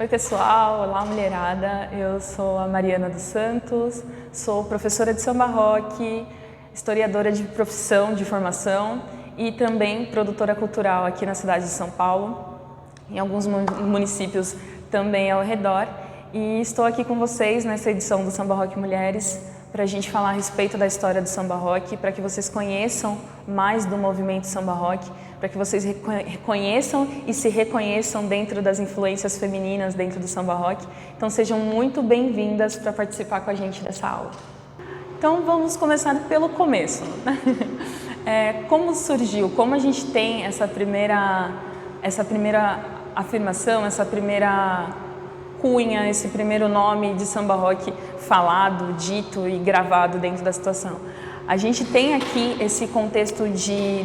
Oi pessoal, olá mulherada, eu sou a Mariana dos Santos, sou professora de samba rock, historiadora de profissão, de formação e também produtora cultural aqui na cidade de São Paulo, em alguns municípios também ao redor, e estou aqui com vocês nessa edição do Samba Rock Mulheres para a gente falar a respeito da história do samba rock, para que vocês conheçam mais do movimento samba rock, para que vocês reconheçam e se reconheçam dentro das influências femininas dentro do samba rock. Então sejam muito bem-vindas para participar com a gente dessa aula. Então vamos começar pelo começo. Como surgiu, como a gente tem essa primeira afirmação, essa primeira cunha, esse primeiro nome de samba rock falado, dito e gravado dentro da situação. A gente tem aqui esse contexto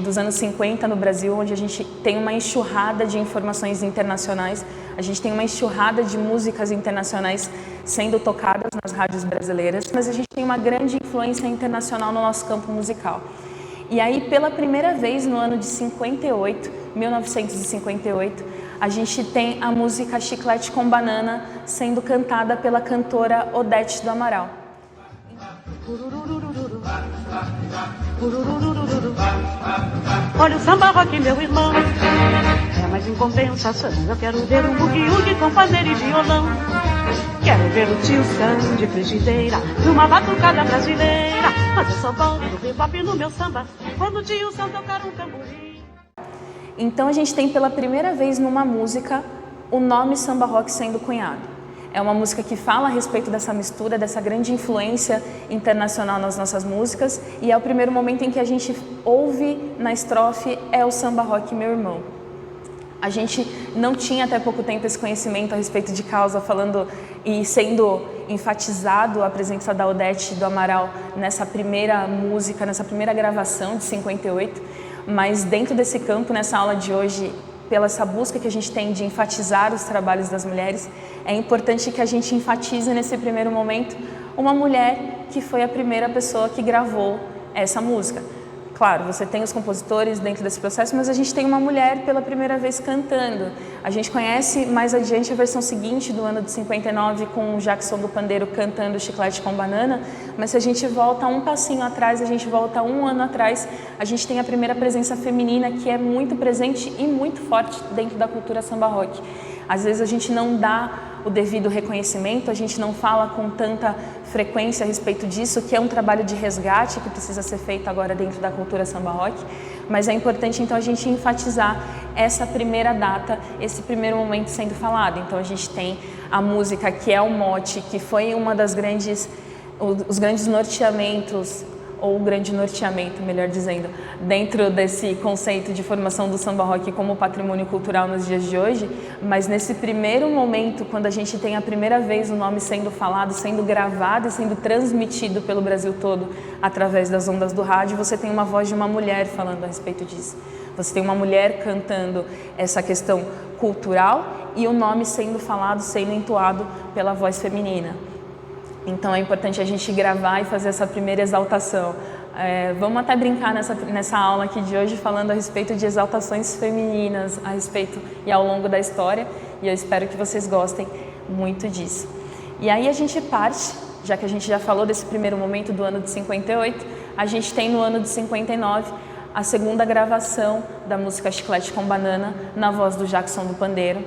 dos anos 50 no Brasil, onde a gente tem uma enxurrada de informações internacionais, a gente tem uma enxurrada de músicas internacionais sendo tocadas nas rádios brasileiras, mas a gente tem uma grande influência internacional no nosso campo musical. E aí, pela primeira vez no ano de 1958, a gente tem a música Chiclete com Banana sendo cantada pela cantora Odete do Amaral. Olha o samba rock, meu irmão, mas em compensação eu quero ver um bugue-ugue com pandeiro e violão. Quero ver o tio Sam de frigideira, numa batucada brasileira. Mas eu só volto do bebop no meu samba quando o tio Sam tocar um tamborim. Então a gente tem pela primeira vez numa música o nome samba rock sendo cunhado. É uma música que fala a respeito dessa mistura, dessa grande influência internacional nas nossas músicas, e é o primeiro momento em que a gente ouve na estrofe "É o samba rock, meu irmão". A gente não tinha até pouco tempo esse conhecimento a respeito de causa, falando e sendo enfatizado a presença da Odete do Amaral nessa primeira música, nessa primeira gravação de 58, mas dentro desse campo, nessa aula de hoje, pela essa busca que a gente tem de enfatizar os trabalhos das mulheres, é importante que a gente enfatize nesse primeiro momento uma mulher que foi a primeira pessoa que gravou essa música. Claro, você tem os compositores dentro desse processo, mas a gente tem uma mulher pela primeira vez cantando. A gente conhece mais adiante a versão seguinte do ano de 59 com o Jackson do Pandeiro cantando Chiclete com Banana, mas se a gente volta um passinho atrás, a gente volta um ano atrás, a gente tem a primeira presença feminina que é muito presente e muito forte dentro da cultura samba rock. Às vezes a gente não dá o devido reconhecimento, a gente não fala com tanta frequência a respeito disso, que é um trabalho de resgate que precisa ser feito agora dentro da cultura samba rock, mas é importante então a gente enfatizar essa primeira data, esse primeiro momento sendo falado. Então a gente tem a música que é o mote, que foi uma das os grandes norteamentos, ou o grande norteamento, melhor dizendo, dentro desse conceito de formação do samba rock como patrimônio cultural nos dias de hoje, mas nesse primeiro momento, quando a gente tem a primeira vez o nome sendo falado, sendo gravado e sendo transmitido pelo Brasil todo através das ondas do rádio, você tem uma voz de uma mulher falando a respeito disso. Você tem uma mulher cantando essa questão cultural e o nome sendo falado, sendo entoado pela voz feminina. Então é importante a gente gravar e fazer essa primeira exaltação. Vamos até brincar nessa aula aqui de hoje falando a respeito de exaltações femininas a respeito e ao longo da história, e eu espero que vocês gostem muito disso. E aí a gente parte, já que a gente já falou desse primeiro momento do ano de 58, a gente tem no ano de 59 a segunda gravação da música Chiclete com Banana na voz do Jackson do Pandeiro,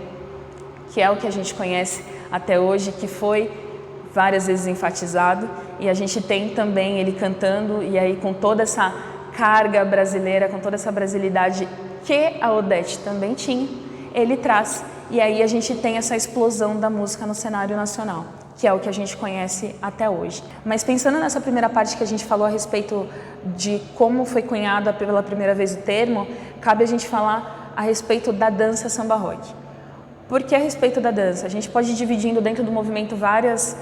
que é o que a gente conhece até hoje, que foi várias vezes enfatizado, e a gente tem também ele cantando, e aí com toda essa carga brasileira, com toda essa brasilidade que a Odete também tinha, ele traz, e aí a gente tem essa explosão da música no cenário nacional, que é o que a gente conhece até hoje. Mas pensando nessa primeira parte que a gente falou a respeito de como foi cunhado pela primeira vez o termo, cabe a gente falar a respeito da dança samba rock. Por que a respeito da dança? A gente pode ir dividindo dentro do movimento várias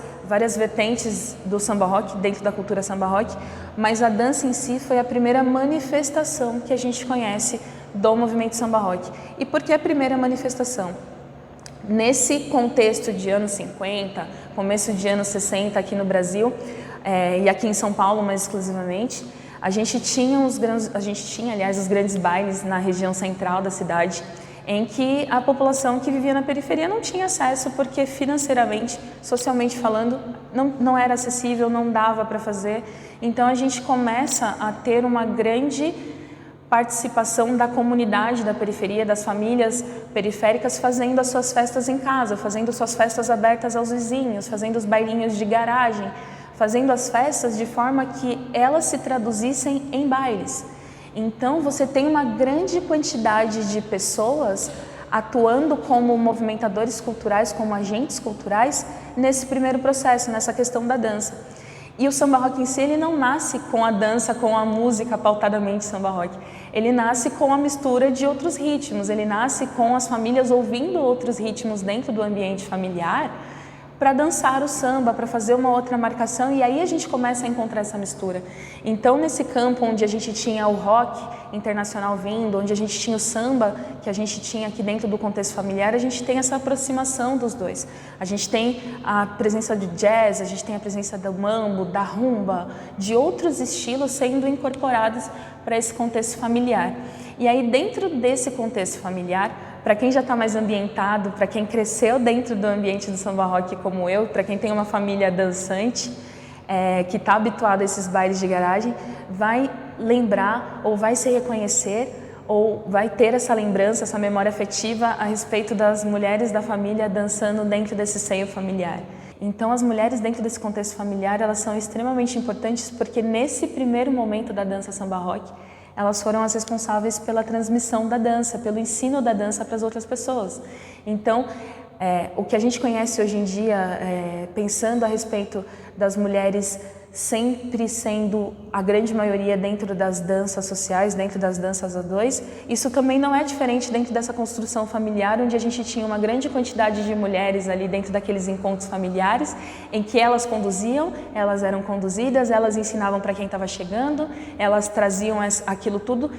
vertentes do samba rock, dentro da cultura samba rock, mas a dança em si foi a primeira manifestação que a gente conhece do movimento samba rock. E por que a primeira manifestação? Nesse contexto de anos 50, começo de anos 60 aqui no Brasil, e aqui em São Paulo mais exclusivamente, a gente tinha, aliás, os grandes bailes na região central da cidade, em que a população que vivia na periferia não tinha acesso porque financeiramente, socialmente falando, não era acessível, não dava para fazer. Então a gente começa a ter uma grande participação da comunidade da periferia, das famílias periféricas, fazendo as suas festas em casa, fazendo suas festas abertas aos vizinhos, fazendo os bailinhos de garagem, fazendo as festas de forma que elas se traduzissem em bailes. Então você tem uma grande quantidade de pessoas atuando como movimentadores culturais, como agentes culturais, nesse primeiro processo, nessa questão da dança. E o samba rock em si, ele não nasce com a dança, com a música pautadamente samba rock. Ele nasce com a mistura de outros ritmos, ele nasce com as famílias ouvindo outros ritmos dentro do ambiente familiar para dançar o samba, para fazer uma outra marcação, e aí a gente começa a encontrar essa mistura. Então, nesse campo onde a gente tinha o rock internacional vindo, onde a gente tinha o samba, que a gente tinha aqui dentro do contexto familiar, a gente tem essa aproximação dos dois. A gente tem a presença de jazz, a gente tem a presença do mambo, da rumba, de outros estilos sendo incorporados para esse contexto familiar. E aí, dentro desse contexto familiar, para quem já está mais ambientado, para quem cresceu dentro do ambiente do samba rock como eu, para quem tem uma família dançante, que está habituado a esses bailes de garagem, vai lembrar ou vai se reconhecer ou vai ter essa lembrança, essa memória afetiva a respeito das mulheres da família dançando dentro desse seio familiar. Então, as mulheres dentro desse contexto familiar, elas são extremamente importantes porque nesse primeiro momento da dança samba rock, elas foram as responsáveis pela transmissão da dança, pelo ensino da dança para as outras pessoas. Então, o que a gente conhece hoje em dia, pensando a respeito das mulheres sempre sendo a grande maioria dentro das danças sociais, dentro das danças a dois, isso também não é diferente dentro dessa construção familiar, onde a gente tinha uma grande quantidade de mulheres ali dentro daqueles encontros familiares, em que elas conduziam, elas eram conduzidas, elas ensinavam para quem estava chegando, elas traziam aquilo tudo,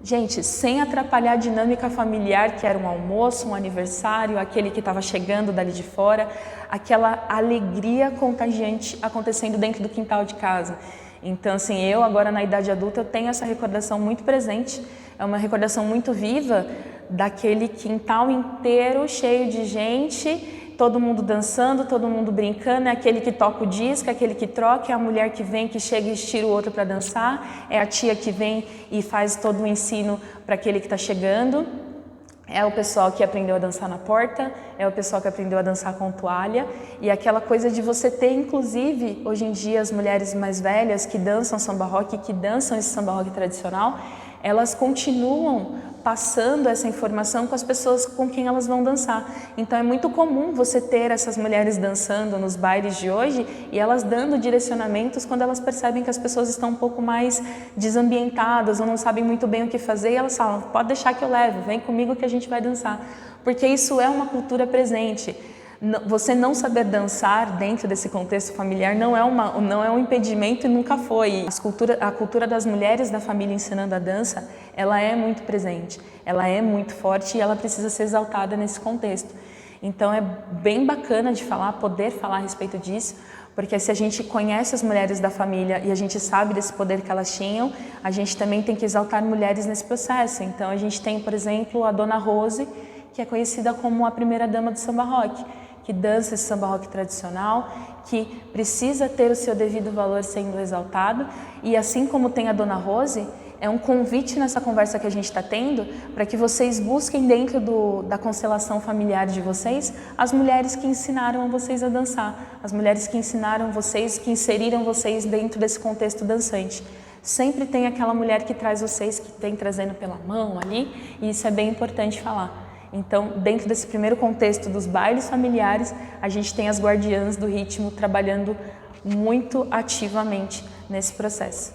gente, sem atrapalhar a dinâmica familiar, que era um almoço, um aniversário, aquele que estava chegando dali de fora, aquela alegria contagiante acontecendo dentro do quintal de casa. Então, assim, eu agora na idade adulta, eu tenho essa recordação muito presente, é uma recordação muito viva daquele quintal inteiro cheio de gente, todo mundo dançando, todo mundo brincando, é aquele que toca o disco, é aquele que troca, é a mulher que vem, que chega e estira o outro para dançar, é a tia que vem e faz todo o ensino para aquele que está chegando, é o pessoal que aprendeu a dançar na porta, é o pessoal que aprendeu a dançar com toalha, e aquela coisa de você ter, inclusive, hoje em dia, as mulheres mais velhas que dançam samba rock, que dançam esse samba rock tradicional, elas continuam passando essa informação com as pessoas com quem elas vão dançar. Então é muito comum você ter essas mulheres dançando nos bailes de hoje e elas dando direcionamentos quando elas percebem que as pessoas estão um pouco mais desambientadas ou não sabem muito bem o que fazer, e elas falam, pode deixar que eu levo, vem comigo que a gente vai dançar. Porque isso é uma cultura presente. Você não saber dançar dentro desse contexto familiar não é um impedimento e nunca foi. A cultura das mulheres da família ensinando a dança, ela é muito presente, ela é muito forte e ela precisa ser exaltada nesse contexto. Então é bem bacana de poder falar a respeito disso, porque se a gente conhece as mulheres da família e a gente sabe desse poder que elas tinham, a gente também tem que exaltar mulheres nesse processo. Então a gente tem, por exemplo, a Dona Rose, que é conhecida como a primeira dama do samba rock, que dança esse samba rock tradicional, que precisa ter o seu devido valor sendo exaltado. E assim como tem a Dona Rose, é um convite nessa conversa que a gente está tendo para que vocês busquem dentro da constelação familiar de vocês as mulheres que ensinaram vocês a dançar, as mulheres que ensinaram vocês, que inseriram vocês dentro desse contexto dançante. Sempre tem aquela mulher que traz vocês, que tem trazendo pela mão ali, e isso é bem importante falar. Então, dentro desse primeiro contexto dos bailes familiares, a gente tem as guardiãs do ritmo trabalhando muito ativamente nesse processo.